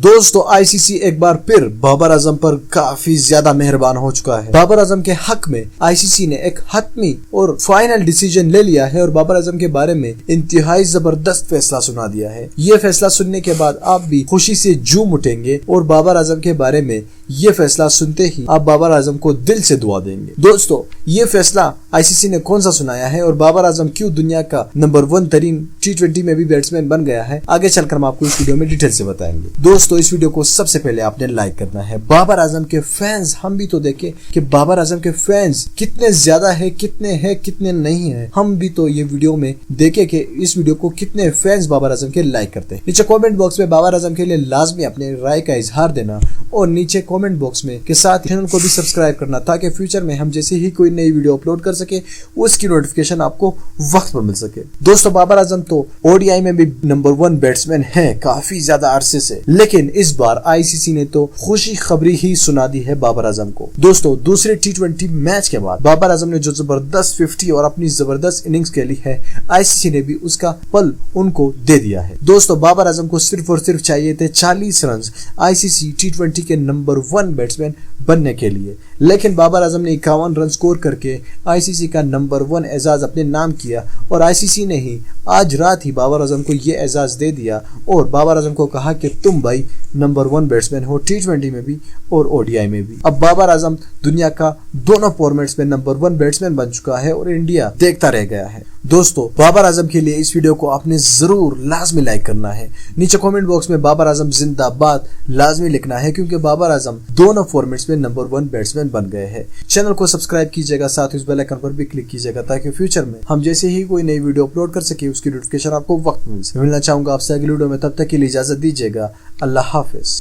دوستو آئی سی سی ایک بار پھر بابر اعظم پر کافی زیادہ مہربان ہو چکا ہے۔ بابر اعظم کے حق میں آئی سی سی نے ایک حتمی اور فائنل ڈیسیجن لے لیا ہے اور بابر اعظم کے بارے میں انتہائی زبردست فیصلہ سنا دیا ہے۔ یہ فیصلہ سننے کے بعد آپ بھی خوشی سے جھوم اٹھیں گے اور بابر اعظم کے بارے میں یہ فیصلہ سنتے ہی آپ بابر اعظم کو دل سے دعا دیں گے۔ دوستو یہ فیصلہ آئی سی سی نے کون سا سنایا ہے اور بابر اعظم کیوں دنیا کا نمبر 1 ترین T20 میں بھی بیٹسمین بن گیا ہے، آگے چل کر ہم آپ کو اس ویڈیو میں ڈیٹیل سے بتائیں گے۔ دوستو اس ویڈیو کو سب سے پہلے آپ نے لائک کرنا ہے۔ بابر اعظم کے فینز ہم بھی تو دیکھیں کہ بابر اعظم کے فینز کتنے زیادہ ہے، کتنے نہیں ہیں، ہم بھی تو یہ ویڈیو میں دیکھیں کہ اس ویڈیو کو کتنے فینز بابر اعظم کے لائک کرتے ہیں۔ نیچے کامنٹ باکس میں بابر اعظم کے لیے لازمی اپنے رائے کا اظہار دینا اور نیچے کامنٹ باکس میں کے ساتھ چینل کو بھی سبسکرائب کرنا تاکہ فیوچر میں ہم جیسے ہی کوئی نئی ویڈیو اپلوڈ کر سکے اس کی نوٹیفیکیشن آپ کو وقت پر مل سکے۔ دوستو بابر اعظم تو او ڈی آئی میں بھی نمبر 1 بیٹسمین ہیں کافی زیادہ عرصے سے، لیکن اس بار آئی سی سی نے تو خوشی خبری ہی سنا دی ہے بابر اعظم کو۔ دوستو دوسرے T20 میچ کے بعد بابر اعظم نے جو زبردست 50 اور اپنی زبردست اننگز کھیلی ہے، آئی سی سی نے بھی اس کا پل ان کو دے دیا ہے۔ دوستو بابر اعظم کو صرف اور صرف چاہیے تھے 40 رنز آئی سی سی T20 کے نمبر 1 بیٹسمین بننے کے لیے، لیکن بابر اعظم نے 51 رن سکور کر کے آئی سی سی کا نمبر 1 اعزاز اپنے نام کیا اور آئی سی سی نے ہی آج رات ہی بابر اعظم کو یہ اعزاز دے دیا اور بابر اعظم کو کہا کہ تم بھائی نمبر 1 بیٹسمین ہو T20 میں بھی اور او ڈی آئی میں بھی۔ اب بابر اعظم دنیا کا دونوں فارمیٹس میں نمبر 1 بیٹسمین بن چکا ہے اور انڈیا دیکھتا رہ گیا ہے۔ دوستو بابر اعظم کے لیے اس ویڈیو کو آپ نے ضرور لازمی لائک کرنا ہے، نیچے کامنٹ باکس میں بابر اعظم زندہ باد لازمی لکھنا ہے کیونکہ بابر اعظم دونوں فارمیٹس میں نمبر 1 بیٹسمین بن گئے ہیں۔ چینل کو سبسکرائب کیجیے گا، ساتھ اس بیل آئیکن پر بھی کلک کیجیے گا تاکہ فیوچر میں ہم جیسے ہی کوئی نئی ویڈیو اپلوڈ کر سکے اس کی نوٹیفیکیشن آپ کو وقت مل سکے۔ ملنا چاہوں گا آپ سے اگلی ویڈیو میں، تب تک کے لیے اجازت دیجیے گا۔ اللہ حافظ۔